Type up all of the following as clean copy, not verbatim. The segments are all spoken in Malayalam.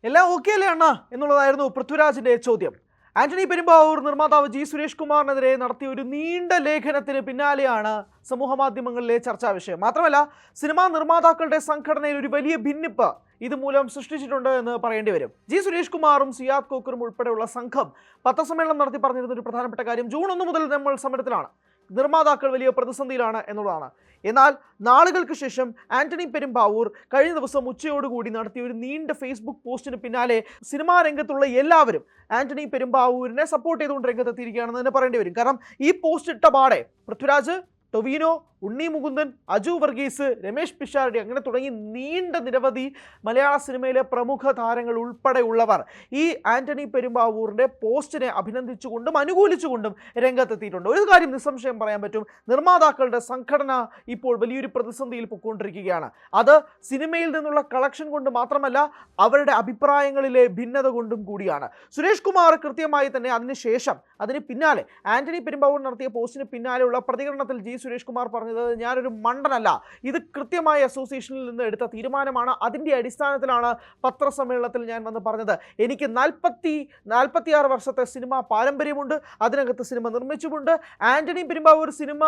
എല്ലാം ഓക്കെ അല്ലേ അണ്ണ എന്നുള്ളതായിരുന്നു പൃഥ്വിരാജിന്റെ ചോദ്യം. ആന്റണി പെരുമ്പാവൂർ നിർമ്മാതാവ് ജി സുരേഷ് കുമാറിനെതിരെ നടത്തിയ ഒരു നീണ്ട ലേഖനത്തിന് പിന്നാലെയാണ് സമൂഹ മാധ്യമങ്ങളിലെ ചർച്ചാ വിഷയം. മാത്രമല്ല, സിനിമാ നിർമ്മാതാക്കളുടെ സംഘടനയിൽ ഒരു വലിയ ഭിന്നിപ്പ് ഇതുമൂലം സൃഷ്ടിച്ചിട്ടുണ്ട് എന്ന് പറയേണ്ടി വരും. ജി സുരേഷ് കുമാറും സിയാദ് കോക്കറും ഉൾപ്പെടെയുള്ള സംഘം പത്രസമ്മേളനം നടത്തി പറഞ്ഞിരുന്ന ഒരു പ്രധാനപ്പെട്ട കാര്യം, ജൂൺ 1 മുതൽ നമ്മൾ സമരത്തിലാണ്, നിർമ്മാതാക്കൾ വലിയ പ്രതിസന്ധിയിലാണ് എന്നുള്ളതാണ്. എന്നാൽ നാളുകൾക്ക് ശേഷം ആന്റണി പെരുമ്പാവൂർ കഴിഞ്ഞ ദിവസം ഉച്ചയോടുകൂടി നടത്തിയ ഒരു നീണ്ട ഫേസ്ബുക്ക് പോസ്റ്റിന് പിന്നാലെ സിനിമാ രംഗത്തുള്ള എല്ലാവരും ആന്റണി പെരുമ്പാവൂരിനെ സപ്പോർട്ട് ചെയ്തുകൊണ്ട് രംഗത്തെത്തിയിരിക്കുകയാണെന്ന് തന്നെ പറയേണ്ടി വരും. കാരണം ഈ പോസ്റ്റ് ഇട്ട പാടെ പൃഥ്വിരാജ്, ടൊവിനോ, ഉണ്ണി മുകുന്ദൻ, അജു വർഗീസ്, രമേഷ് പിഷാരടി അങ്ങനെ തുടങ്ങി നീണ്ട നിരവധി മലയാള സിനിമയിലെ പ്രമുഖ താരങ്ങൾ ഉൾപ്പെടെയുള്ളവർ ഈ ആന്റണി പെരുമ്പാവൂരിൻ്റെ പോസ്റ്റിനെ അഭിനന്ദിച്ചുകൊണ്ടും അനുകൂലിച്ചുകൊണ്ടും രംഗത്തെത്തിയിട്ടുണ്ട്. ഒരു കാര്യം നിസ്സംശയം പറയാൻ പറ്റും, നിർമ്മാതാക്കളുടെ സംഘടന ഇപ്പോൾ വലിയൊരു പ്രതിസന്ധിയിൽ പൊയ്ക്കൊണ്ടിരിക്കുകയാണ്. അത് സിനിമയിൽ നിന്നുള്ള കളക്ഷൻ കൊണ്ട് മാത്രമല്ല, അവരുടെ അഭിപ്രായങ്ങളിലെ ഭിന്നത കൊണ്ടും കൂടിയാണ്. സുരേഷ് കുമാർ കൃത്യമായി തന്നെ അതിന് പിന്നാലെ ആന്റണി പെരുമ്പാവൂർ നടത്തിയ പോസ്റ്റിന് പിന്നാലെയുള്ള പ്രതികരണത്തിൽ ജി സുരേഷ് കുമാർ പറഞ്ഞത്, ഞാനൊരു മണ്ടനല്ല, ഇത് കൃത്യമായ അസോസിയേഷനിൽ നിന്ന് എടുത്ത തീരുമാനമാണ്, അതിൻ്റെ അടിസ്ഥാനത്തിലാണ് പത്രസമ്മേളനത്തിൽ ഞാൻ വന്ന് പറഞ്ഞത്. എനിക്ക് 46 വർഷത്തെ സിനിമ പാരമ്പര്യമുണ്ട്, അതിനകത്ത് സിനിമ നിർമ്മിച്ചുമുണ്ട്. ആന്റണി പെരുമ്പാവൂർ സിനിമ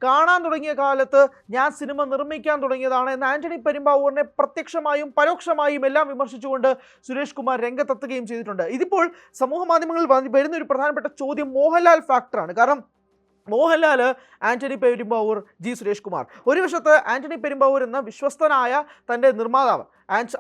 കാണാൻ തുടങ്ങിയ കാലത്ത് ഞാൻ സിനിമ നിർമ്മിക്കാൻ തുടങ്ങിയതാണ് എന്ന് ആന്റണി പെരുമ്പാവൂരിനെ പ്രത്യക്ഷമായും പരോക്ഷമായും എല്ലാം വിമർശിച്ചുകൊണ്ട് സുരേഷ് കുമാർ രംഗത്തെത്തുകയും ചെയ്തിട്ടുണ്ട്. ഇതിപ്പോൾ സമൂഹ മാധ്യമങ്ങളിൽ വരുന്ന ഒരു പ്രധാനപ്പെട്ട ചോദ്യം മോഹൻലാൽ ഫാക്ടറാണ്. കാരണം മോഹൻലാൽ, ആന്റണി പെരുമ്പാവൂർ, ജി സുരേഷ് കുമാർ. ഒരു വശത്ത് ആന്റണി പെരുമ്പാവൂർ എന്ന വിശ്വസ്തനായ തൻ്റെ നിർമ്മാതാവ്,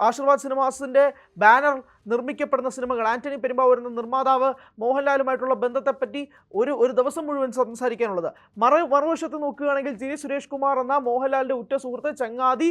ആശീർവാദ് സിനിമാസിൻ്റെ ബാനർ നിർമ്മിക്കപ്പെടുന്ന സിനിമകൾ, ആന്റണി പെരുമ്പാവൂർ എന്ന നിർമ്മാതാവ് മോഹൻലാലുമായിട്ടുള്ള ബന്ധത്തെപ്പറ്റി ഒരു ദിവസം മുഴുവൻ സംസാരിക്കാനുള്ളത്. മറുവശത്ത് നോക്കുകയാണെങ്കിൽ ജി സുരേഷ് കുമാർ എന്ന മോഹൻലാലിൻ്റെ ഉറ്റ സുഹൃത്ത്, ചങ്ങാതി,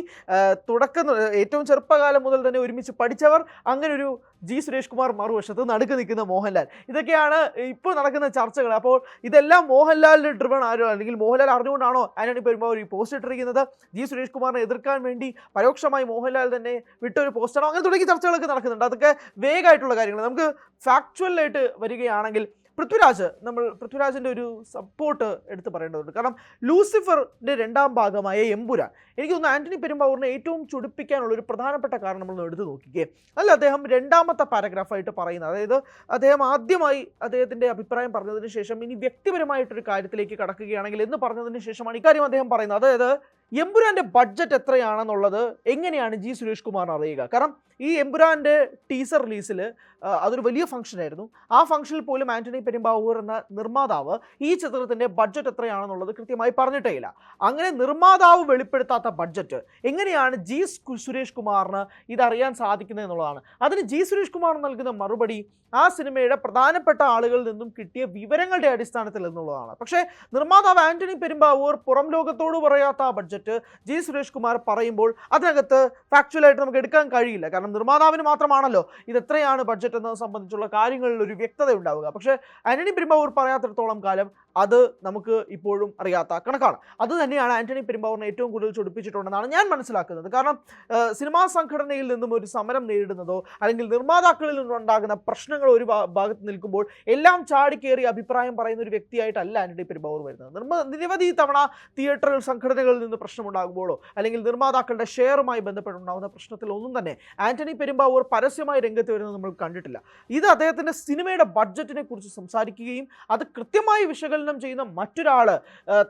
ഏറ്റവും ചെറുപ്പകാലം മുതൽ തന്നെ ഒരുമിച്ച് പഠിച്ചവർ, അങ്ങനെ ഒരു ജി സുരേഷ് കുമാർ മറുവശത്ത് നടുക്ക് നിൽക്കുന്ന മോഹൻലാൽ. ഇതൊക്കെയാണ് ഇപ്പോൾ നടക്കുന്ന ചർച്ചകൾ. അപ്പോൾ ഇതെല്ലാം മോഹൻലാലിൻ്റെ ഡ്രിവൺ ആരോ, അല്ലെങ്കിൽ മോഹൻലാൽ അറിഞ്ഞുകൊണ്ടാണോ ആന്റണി പെരുമ്പാവൂർ ഈ പോസ്റ്റ് ഇട്ടിരിക്കുന്നത്? ജി സുരേഷ് കുമാറിനെ എതിർക്കാൻ വേണ്ടി പരോക്ഷമായി മോഹൻലാൽ തന്നെ വിട്ടൊരു പോസ്റ്റാണോ? അങ്ങനെ തുടങ്ങിയ ചർച്ചകളൊക്കെ നടക്കുന്നുണ്ട്. അതൊക്കെ വേഗമായിട്ടുള്ള കാര്യങ്ങൾ. നമുക്ക് ഫാക്ച്വലായിട്ട് വരികയാണെങ്കിൽ പൃഥ്വിരാജിൻ്റെ ഒരു സപ്പോർട്ട് എടുത്ത് പറയേണ്ടതുണ്ട്. കാരണം ലൂസിഫറിൻ്റെ 2ാം ഭാഗമായ എമ്പുരാൻ, എനിക്ക് തോന്നുന്നു ആന്റണി പെരുമ്പാവൂരിനെ ഏറ്റവും ചൊടിപ്പിക്കാനുള്ള ഒരു പ്രധാനപ്പെട്ട കാരണം നമ്മൾ എടുത്ത് നോക്കിക്കേ. അല്ല, അദ്ദേഹം 2ാമത്തെ പാരഗ്രാഫായിട്ട് പറയുന്നത്, അതായത് അദ്ദേഹം ആദ്യമായി അദ്ദേഹത്തിൻ്റെ അഭിപ്രായം പറഞ്ഞതിന് ശേഷം ഇനി വ്യക്തിപരമായിട്ടൊരു കാര്യത്തിലേക്ക് കടക്കുകയാണെങ്കിൽ എന്ന് പറഞ്ഞതിന് ശേഷമാണ് ഇക്കാര്യം അദ്ദേഹം പറയുന്നത്. അതായത് എമ്പുരാൻ്റെ ബഡ്ജറ്റ് എത്രയാണെന്നുള്ളത് എങ്ങനെയാണ് ജി സുരേഷ് കുമാറിന് അറിയുക? കാരണം ഈ എമ്പുരാൻ്റെ ടീസർ റിലീസിൽ അതൊരു വലിയ ഫംഗ്ഷനായിരുന്നു. ആ ഫംഗ്ഷനിൽ പോലും ആന്റണി പെരുമ്പാവൂർ എന്ന നിർമ്മാതാവ് ഈ ചിത്രത്തിൻ്റെ ബഡ്ജറ്റ് എത്രയാണെന്നുള്ളത് കൃത്യമായി പറഞ്ഞിട്ടേ ഇല്ല. അങ്ങനെ നിർമ്മാതാവ് വെളിപ്പെടുത്താത്ത ബഡ്ജറ്റ് എങ്ങനെയാണ് ജി സുരേഷ് കുമാറിന് ഇതറിയാൻ സാധിക്കുന്നത് എന്നുള്ളതാണ്. അതിന് ജി സുരേഷ് കുമാർ നൽകുന്ന മറുപടി ആ സിനിമയുടെ പ്രധാനപ്പെട്ട ആളുകളിൽ നിന്നും കിട്ടിയ വിവരങ്ങളുടെ അടിസ്ഥാനത്തിൽ എന്നുള്ളതാണ്. പക്ഷേ നിർമ്മാതാവ് ആന്റണി പെരുമ്പാവൂർ പുറം ലോകത്തോട് പറയാത്ത ആ ബഡ്ജറ്റ് ജി സുരേഷ് കുമാർ പറയുമ്പോൾ അതിനകത്ത് ഫാക്ച്വലായിട്ട് നമുക്ക് എടുക്കാൻ കഴിയില്ല. കാരണം നിർമ്മാതാവിന് മാത്രമാണല്ലോ ഇത് എത്രയാണ് ബഡ്ജറ്റ് എന്നത് സംബന്ധിച്ചുള്ള കാര്യങ്ങളിൽ ഒരു വ്യക്തത ഉണ്ടാവുക. പക്ഷേ ആന്റണി പെരുമ്പാവൂർ പറയാത്തിടത്തോളം കാലം അത് നമുക്ക് ഇപ്പോഴും അറിയാത്ത കണക്കാണ്. അത് തന്നെയാണ് ആന്റണി പെരുമ്പാവൂരിനെ ഏറ്റവും കൂടുതൽ ചൊടിപ്പിച്ചിട്ടുണ്ടെന്നാണ് ഞാൻ മനസ്സിലാക്കുന്നത്. കാരണം സിനിമാ സംഘടനയിൽ നിന്നും ഒരു സമരം നേരിടുന്നതോ അല്ലെങ്കിൽ നിർമ്മാതാക്കളിൽ നിന്നുണ്ടാകുന്ന പ്രശ്നങ്ങൾ ഒരു ഭാഗത്ത് നിൽക്കുമ്പോൾ എല്ലാം ചാടിക്കേറി അഭിപ്രായം പറയുന്ന ഒരു വ്യക്തിയായിട്ടല്ല ആന്റണി പെരുമ്പാവൂർ വരുന്നത്. നിരവധി തവണ തിയേറ്ററുകൾ സംഘടനകളിൽ നിന്ന് പ്രശ്നമുണ്ടാകുമ്പോഴോ അല്ലെങ്കിൽ നിർമ്മാതാക്കളുടെ ഷെയറുമായി ബന്ധപ്പെട്ടുണ്ടാകുന്ന പ്രശ്നത്തിൽ ഒന്നും തന്നെ ആന്റണി പെരുമ്പാവൂർ പരസ്യമായി രംഗത്ത് വരുന്നത് നമ്മൾ കണ്ടിട്ടില്ല. ഇത് അദ്ദേഹത്തിൻ്റെ സിനിമയുടെ ബഡ്ജറ്റിനെ കുറിച്ച് സംസാരിക്കുകയും അത് കൃത്യമായി വിശകലനം ചെയ്യുന്ന മറ്റൊരാൾ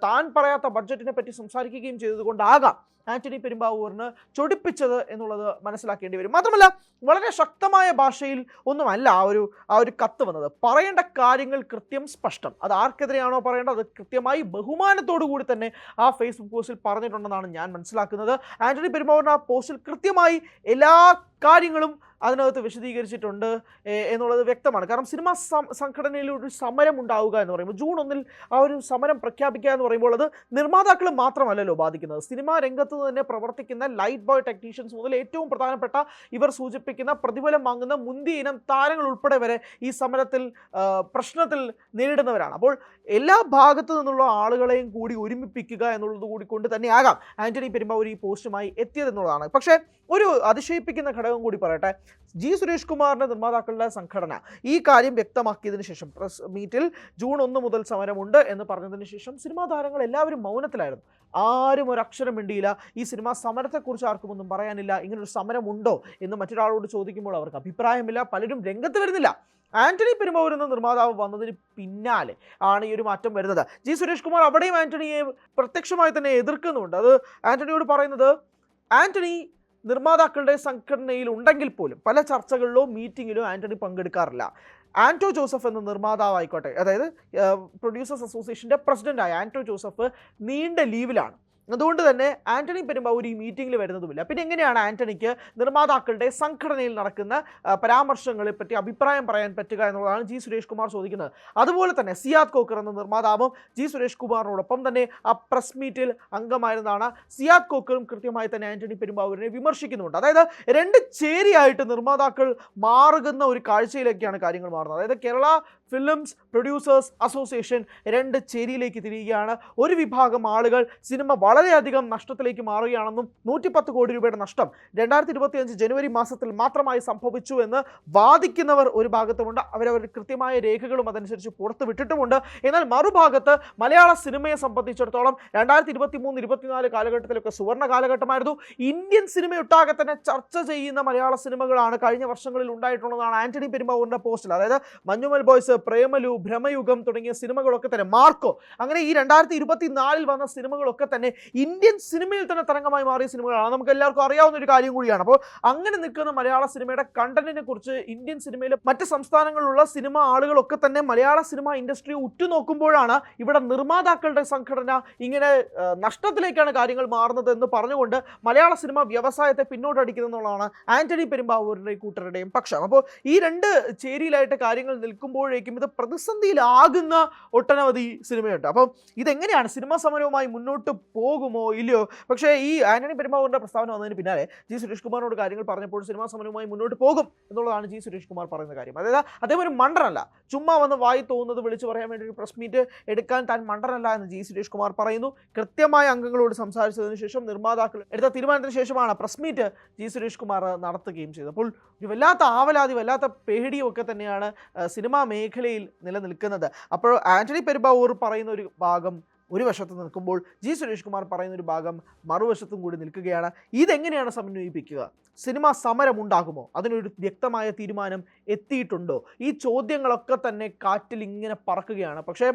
താൻ പറയാത്ത ബഡ്ജറ്റിനെ പറ്റി സംസാരിക്കുകയും ചെയ്തതുകൊണ്ടാകാം ആന്റണി പെരുമ്പാവൂരിന് ചൊടിപ്പിച്ചത് എന്നുള്ളത് മനസ്സിലാക്കേണ്ടി വരും. മാത്രമല്ല, വളരെ ശക്തമായ ഭാഷയിൽ ഒന്നുമല്ല ആ ഒരു കത്ത് വന്നത്. പറയേണ്ട കാര്യങ്ങൾ കൃത്യം, സ്പഷ്ടം. അത് ആർക്കെതിരെയാണോ പറയേണ്ടത് അത് കൃത്യമായി ബഹുമാനത്തോടു കൂടി തന്നെ ആ ഫേസ്ബുക്ക് പോസ്റ്റിൽ പറഞ്ഞിട്ടുണ്ടെന്നാണ് ഞാൻ മനസ്സിലാക്കുന്നത്. ആന്റണി പെരുമ്പാവൂരിന് ആ പോസ്റ്റിൽ കൃത്യമായി എല്ലാ കാര്യങ്ങളും അതിനകത്ത് വിശദീകരിച്ചിട്ടുണ്ട് എന്നുള്ളത് വ്യക്തമാണ്. കാരണം സിനിമാ സംഘടനയിൽ ഒരു സമരം ഉണ്ടാവുക എന്ന് പറയുമ്പോൾ, ജൂൺ 1 ആ ഒരു സമരം പ്രഖ്യാപിക്കുക എന്ന് പറയുമ്പോൾ അത് നിർമ്മാതാക്കൾ മാത്രമല്ലല്ലോ ബാധിക്കുന്നത്. സിനിമാ രംഗത്ത് തന്നെ പ്രവർത്തിക്കുന്ന ലൈറ്റ് ബോയ് ടെക്നീഷ്യൻസ് മുതൽ ഏറ്റവും പ്രധാനപ്പെട്ട ഇവർ സൂചിപ്പിക്കുന്ന പ്രതിഫലം വാങ്ങുന്ന മുന്തിയ ഇനം താരങ്ങൾ ഉൾപ്പെടെ വരെ ഈ സമരത്തിൽ പ്രശ്നത്തിൽ നേരിടുന്നവരാണ്. അപ്പോൾ എല്ലാ ഭാഗത്തു നിന്നുള്ള ആളുകളെയും കൂടി ഒരുമിപ്പിക്കുക എന്നുള്ളത് കൂടി കൊണ്ട് തന്നെയാകാം ആന്റണി പെരുമ്പാവൂർ ഈ പോസ്റ്റുമായി എത്തിയതെന്നുള്ളതാണ്. പക്ഷേ ഒരു അതിശയിപ്പിക്കുന്ന ഘടകം കൂടി പറയട്ടെ. ജി സുരേഷ് കുമാറിൻ്റെ നിർമ്മാതാക്കളുടെ സംഘടന ഈ കാര്യം വ്യക്തമാക്കിയതിനു ശേഷം പ്രസ് മീറ്റിൽ ജൂൺ 1 മുതൽ സമരമുണ്ട് എന്ന് പറഞ്ഞതിന് ശേഷം സിനിമാ താരങ്ങൾ എല്ലാവരും മൗനത്തിലായിരുന്നു. ആരും ഒരക്ഷരം മിണ്ടിയില്ല. ഈ സിനിമാ സമരത്തെക്കുറിച്ച് ആർക്കും ഒന്നും പറയാനില്ല. ഇങ്ങനൊരു സമരമുണ്ടോ എന്ന് മറ്റൊരാളോട് ചോദിക്കുമ്പോൾ അവർക്ക് അഭിപ്രായമില്ല. പലരും രംഗത്ത് വരുന്നില്ല. ആന്റണി പെരുമ്പാവൂർ എന്ന നിർമ്മാതാവ് വന്നതിന് പിന്നാലെ ആണ് ഈ ഒരു മാറ്റം വരുന്നത്. ജി സുരേഷ് കുമാർ അവിടെയും ആന്റണിയെ പ്രത്യക്ഷമായി തന്നെ എതിർക്കുന്നുണ്ട്. അത് ആന്റണിയോട് പറയുന്നത്, ആന്റണി നിർമ്മാതാക്കളുടെ സംഘടനയിൽ ഉണ്ടെങ്കിൽ പോലും പല ചർച്ചകളിലോ മീറ്റിങ്ങിലോ ആന്റണി പങ്കെടുക്കാറില്ല. ആന്റോ ജോസഫ് എന്ന നിർമ്മാതാവായിക്കോട്ടെ, അതായത് പ്രൊഡ്യൂസേഴ്സ് അസോസിയേഷൻ്റെ പ്രസിഡന്റായ ആന്റോ ജോസഫ് നീണ്ട ലീവിലാണ്. അതുകൊണ്ട് തന്നെ ആന്റണി പെരുമ്പാവൂർ ഈ മീറ്റിങ്ങിൽ വരുന്നതുമില്ല. പിന്നെ എങ്ങനെയാണ് ആന്റണിക്ക് നിർമ്മാതാക്കളുടെ സംഘടനയിൽ നടക്കുന്ന പരാമർശങ്ങളെ പറ്റി അഭിപ്രായം പറയാൻ പറ്റുക എന്നുള്ളതാണ് ജി സുരേഷ് കുമാർ ചോദിക്കുന്നത്. അതുപോലെ തന്നെ സിയാദ് കോക്കർ എന്ന നിർമ്മാതാവും ജി സുരേഷ് കുമാറിനോടൊപ്പം തന്നെ ആ പ്രസ് മീറ്റിൽ അംഗമായിരുന്നതാണ്. സിയാദ് കോക്കറും കൃത്യമായി തന്നെ ആന്റണി പെരുമ്പാവൂരിനെ വിമർശിക്കുന്നുണ്ട്. അതായത് രണ്ട് ചേരിയായിട്ട് നിർമ്മാതാക്കൾ മാറുന്ന ഒരു കാഴ്ചയിലേക്കാണ് കാര്യങ്ങൾ മാറുന്നത്. അതായത് കേരള ഫിലിംസ് പ്രൊഡ്യൂസേഴ്സ് അസോസിയേഷൻ രണ്ട് ചേരിയിലേക്ക് തിരിയുകയാണ്. ഒരു വിഭാഗം ആളുകൾ സിനിമ വളരെയധികം നഷ്ടത്തിലേക്ക് മാറുകയാണെന്നും 110 കോടി രൂപയുടെ നഷ്ടം 2025 ജനുവരി മാസത്തിൽ മാത്രമായി സംഭവിച്ചു എന്ന് വാദിക്കുന്നവർ ഒരു ഭാഗത്തുമുണ്ട്. അവരവർ കൃത്യമായ രേഖകളും അതനുസരിച്ച് പുറത്തു വിട്ടിട്ടുമുണ്ട്. എന്നാൽ മറുഭാഗത്ത് മലയാള സിനിമയെ സംബന്ധിച്ചിടത്തോളം 2023-24 കാലഘട്ടത്തിലൊക്കെ സുവർണ്ണ കാലഘട്ടമായിരുന്നു. ഇന്ത്യൻ സിനിമയൊട്ടാകെ തന്നെ ചർച്ച ചെയ്യുന്ന മലയാള സിനിമകളാണ് കഴിഞ്ഞ വർഷങ്ങളിൽ ഉണ്ടായിട്ടുള്ളതാണ് ആന്റണി പെരുമ്പാവൂരിൻ്റെ പോസ്റ്റിൽ. അതായത് മഞ്ഞുമൽ ബോയ്സ്, പ്രേമലു, ഭ്രമയുഗം തുടങ്ങിയ സിനിമകളൊക്കെ തന്നെ, മാർക്കോ, അങ്ങനെ ഈ 2024 വന്ന സിനിമകളൊക്കെ തന്നെ ഇന്ത്യൻ സിനിമയിൽ തന്നെ തരംഗമായി മാറിയ സിനിമകളാണ്. നമുക്ക് എല്ലാവർക്കും അറിയാവുന്ന ഒരു കാര്യം കൂടിയാണ്. അപ്പോൾ അങ്ങനെ നിൽക്കുന്ന മലയാള സിനിമയുടെ കണ്ടന്റിനെ കുറിച്ച് ഇന്ത്യൻ സിനിമയിലെ മറ്റ് സംസ്ഥാനങ്ങളിലുള്ള സിനിമ ആളുകളൊക്കെ തന്നെ മലയാള സിനിമ ഇൻഡസ്ട്രി ഉറ്റുനോക്കുമ്പോഴാണ് ഇവിടെ നിർമ്മാതാക്കളുടെ സംഘടന ഇങ്ങനെ നഷ്ടത്തിലേക്കാണ് കാര്യങ്ങൾ മാറുന്നത് എന്ന് പറഞ്ഞുകൊണ്ട് മലയാള സിനിമ വ്യവസായത്തെ പിന്നോട്ടടിക്കുന്നതെന്നുള്ളതാണ് ആന്റണി പെരുമ്പാവൂരിൻ്റെയും കൂട്ടരുടെയും പക്ഷം. അപ്പോൾ ഈ രണ്ട് ചേരിയിലായിട്ട് കാര്യങ്ങൾ നിൽക്കുമ്പോഴേക്കും ഇത് പ്രതിസന്ധിയിലാകുന്ന ഒട്ടനവധി സിനിമയുണ്ട്. അപ്പം ഇതെങ്ങനെയാണ് സിനിമാ സമരവുമായി മുന്നോട്ട് പോകുമോ ഇല്ലയോ? പക്ഷേ ഈ ആന്റണി പെരുമ്പാവൂരിൻ്റെ പ്രസ്താവന വന്നതിന് പിന്നാലെ ജി സുരേഷ് കുമാറിനോട് കാര്യങ്ങൾ പറഞ്ഞപ്പോൾ സിനിമാ സമരവുമായി മുന്നോട്ട് പോകും എന്നുള്ളതാണ് ജി സുരേഷ് കുമാർ പറയുന്ന കാര്യം. അതായത് അദ്ദേഹം ഒരു മണ്ടനല്ല, ചുമ്മാ വന്ന് വായി തോന്നുന്നത് വിളിച്ചു പറയാൻ വേണ്ടി ഒരു പ്രസ് മീറ്റ് എടുക്കാൻ താൻ മണ്ടനല്ല എന്ന് ജി സുരേഷ് കുമാർ പറയുന്നു. കൃത്യമായ അംഗങ്ങളോട് സംസാരിച്ചതിന് ശേഷം നിർമ്മാതാക്കൾ എടുത്ത തീരുമാനത്തിന് ശേഷമാണ് press meet G Suresh Kumar നടത്തുകയും ചെയ്തത്. അപ്പോൾ ഒരു വല്ലാത്ത ആവലാതി, വല്ലാത്ത പേടിയും ഒക്കെ തന്നെയാണ് സിനിമാ മേഖലയിൽ നിലനിൽക്കുന്നത്. അപ്പോൾ ആന്റണി പെരുമ്പാവൂർ പറയുന്ന ഒരു ഭാഗം ഒരു വശത്ത് നിൽക്കുമ്പോൾ ജി സുരേഷ് കുമാർ പറയുന്ന ഒരു ഭാഗം മറുവശത്തും കൂടി നിൽക്കുകയാണ്. ഇതെങ്ങനെയാണ് സമന്വയിപ്പിക്കുക? സിനിമാ സമരമുണ്ടാകുമോ? അതിനൊരു വ്യക്തമായ തീരുമാനം എത്തിയിട്ടുണ്ടോ? ഈ ചോദ്യങ്ങളൊക്കെ തന്നെ കാറ്റിൽ ഇങ്ങനെ പറക്കുകയാണ്. പക്ഷേ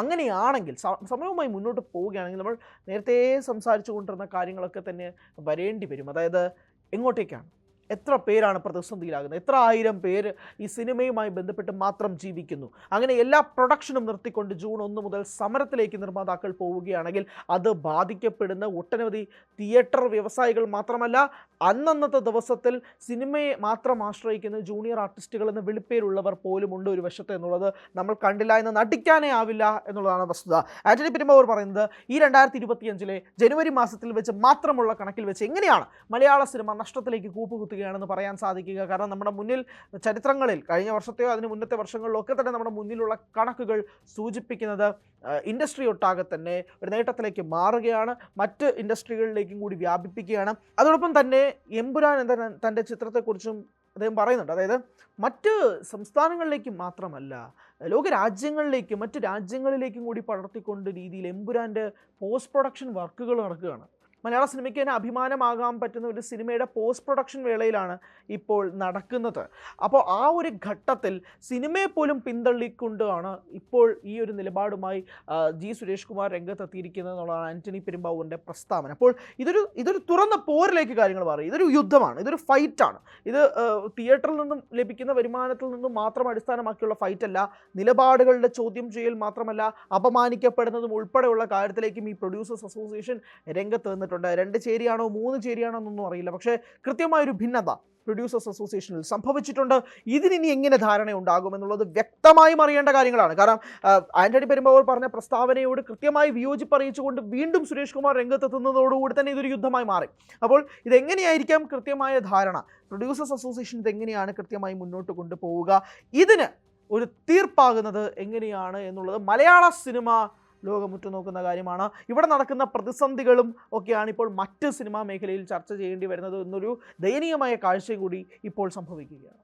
അങ്ങനെയാണെങ്കിൽ, സമരവുമായി മുന്നോട്ട് പോവുകയാണെങ്കിൽ നമ്മൾ നേരത്തെ സംസാരിച്ചു കൊണ്ടിരുന്ന കാര്യങ്ങളൊക്കെ തന്നെ വരേണ്ടി വരും. അതായത് എങ്ങോട്ടേക്കാണ്? എത്ര പേരാണ് പ്രതിസന്ധിയിലാകുന്നത്? എത്ര ആയിരം പേര് ഈ സിനിമയുമായി ബന്ധപ്പെട്ട് മാത്രം ജീവിക്കുന്നു? അങ്ങനെ എല്ലാ പ്രൊഡക്ഷനും നിർത്തിക്കൊണ്ട് ജൂൺ 1 മുതൽ സമരത്തിലേക്ക് നിർമ്മാതാക്കൾ പോവുകയാണെങ്കിൽ അത് ബാധിക്കപ്പെടുന്ന ഒട്ടനവധി തിയേറ്റർ വ്യവസായികൾ മാത്രമല്ല, അന്നന്നത്തെ ദിവസത്തിൽ സിനിമയെ മാത്രം ആശ്രയിക്കുന്ന ജൂനിയർ ആർട്ടിസ്റ്റുകൾ എന്ന വിളിപ്പേരുള്ളവർ പോലുമുണ്ട് ഒരു വശത്ത് എന്നുള്ളത് നമ്മൾ കണ്ടില്ല എന്ന് നടിക്കാനേ ആവില്ല എന്നുള്ളതാണ് വസ്തുത. ആന്റണി പെരുമ്പാവൂർ പറയുന്നത് ഈ 2025 ജനുവരി മാസത്തിൽ വെച്ച് മാത്രമുള്ള കണക്കിൽ വെച്ച് എങ്ങനെയാണ് മലയാള സിനിമ നഷ്ടത്തിലേക്ക് കൂപ്പുകുത്തുക ണെന്ന് പറയാൻ സാധിക്കുക? കാരണം നമ്മുടെ മുന്നിൽ ചരിത്രങ്ങളിൽ കഴിഞ്ഞ വർഷത്തെയോ അതിന് മുന്നത്തെ വർഷങ്ങളിലൊക്കെ തന്നെ നമ്മുടെ മുന്നിലുള്ള കണക്കുകൾ സൂചിപ്പിക്കുന്നത് ഇൻഡസ്ട്രി ഒട്ടാകെ തന്നെ ഒരു നേട്ടത്തിലേക്ക് മാറുകയാണ്, മറ്റ് ഇൻഡസ്ട്രികളിലേക്കും കൂടി വ്യാപിപ്പിക്കുകയാണ്. അതോടൊപ്പം തന്നെ എമ്പുരാൻ എന്ന തൻ്റെ ചിത്രത്തെക്കുറിച്ചും അദ്ദേഹം പറയുന്നുണ്ട്. അതായത് മറ്റ് സംസ്ഥാനങ്ങളിലേക്കും മാത്രമല്ല, ലോകരാജ്യങ്ങളിലേക്കും മറ്റ് രാജ്യങ്ങളിലേക്കും കൂടി പടർത്തിക്കൊണ്ട് രീതിയിൽ എമ്പുരാൻ്റെ പോസ്റ്റ് പ്രൊഡക്ഷൻ വർക്കുകൾ നടക്കുകയാണ്. മലയാള സിനിമയ്ക്ക് തന്നെ അഭിമാനമാകാൻ പറ്റുന്ന ഒരു സിനിമയുടെ പോസ്റ്റ് പ്രൊഡക്ഷൻ വേളയിലാണ് ഇപ്പോൾ നടക്കുന്നത്. അപ്പോൾ ആ ഒരു ഘട്ടത്തിൽ സിനിമയെ പോലും പിന്തള്ളിക്കൊണ്ടാണ് ഇപ്പോൾ ഈ ഒരു നിലപാടുമായി ജി സുരേഷ് കുമാർ രംഗത്തെത്തിയിരിക്കുന്നത് എന്നുള്ളതാണ് ആന്റണി പെരുമ്പാവൂരിൻ്റെ പ്രസ്താവന. അപ്പോൾ ഇതൊരു തുറന്ന പോരിലേക്ക് കാര്യങ്ങൾ മാറി. ഇതൊരു യുദ്ധമാണ്, ഇതൊരു ഫൈറ്റാണ്. ഇത് തിയേറ്ററിൽ നിന്നും ലഭിക്കുന്ന വരുമാനത്തിൽ നിന്നും മാത്രം അടിസ്ഥാനമാക്കിയുള്ള ഫൈറ്റല്ല, നിലപാടുകളുടെ ചോദ്യം ചെയ്യൽ മാത്രമല്ല, അപമാനിക്കപ്പെടുന്നതും ഉൾപ്പെടെയുള്ള കാര്യത്തിലേക്കും ഈ പ്രൊഡ്യൂസേഴ്സ് അസോസിയേഷൻ രംഗത്ത് വന്നിട്ടുണ്ട്. 2 ചേരിയാണോ 3 ചേരിയാണോ എന്നൊന്നും അറിയില്ല. പക്ഷേ കൃത്യമായൊരു ഭിന്നത പ്രൊഡ്യൂസേഴ്സ് അസോസിയേഷനിൽ സംഭവിച്ചിട്ടുണ്ട്. ഇതിനി എങ്ങനെ ധാരണയുണ്ടാകും എന്നുള്ളത് വ്യക്തമായും അറിയേണ്ട കാര്യങ്ങളാണ്. കാരണം ആന്റണി പെരുമ്പാവൂർ പറഞ്ഞ പ്രസ്താവനയോട് കൃത്യമായി വിയോജിപ്പ് അറിയിച്ചുകൊണ്ട് വീണ്ടും സുരേഷ് കുമാർ രംഗത്തെത്തുന്നതോടുകൂടി തന്നെ ഇതൊരു യുദ്ധമായി മാറി. അപ്പോൾ ഇതെങ്ങനെയായിരിക്കാം കൃത്യമായ ധാരണ? പ്രൊഡ്യൂസേഴ്സ് അസോസിയേഷൻ ഇതെങ്ങനെയാണ് കൃത്യമായി മുന്നോട്ട് കൊണ്ടുപോവുക? ഇതിന് ഒരു തീർപ്പാകുന്നത് എങ്ങനെയാണ് എന്നുള്ളത് മലയാള സിനിമ ലോകം ഉറ്റുനോക്കുന്ന കാര്യമാണ്. ഇവിടെ നടക്കുന്ന പ്രതിസന്ധികളും ഒക്കെയാണ് ഇപ്പോൾ മറ്റ് സിനിമാ മേഖലയിൽ ചർച്ച ചെയ്യേണ്ടി വരുന്നത് എന്നൊരു ദയനീയമായ കാഴ്ച കൂടി ഇപ്പോൾ സംഭവിക്കുകയാണ്.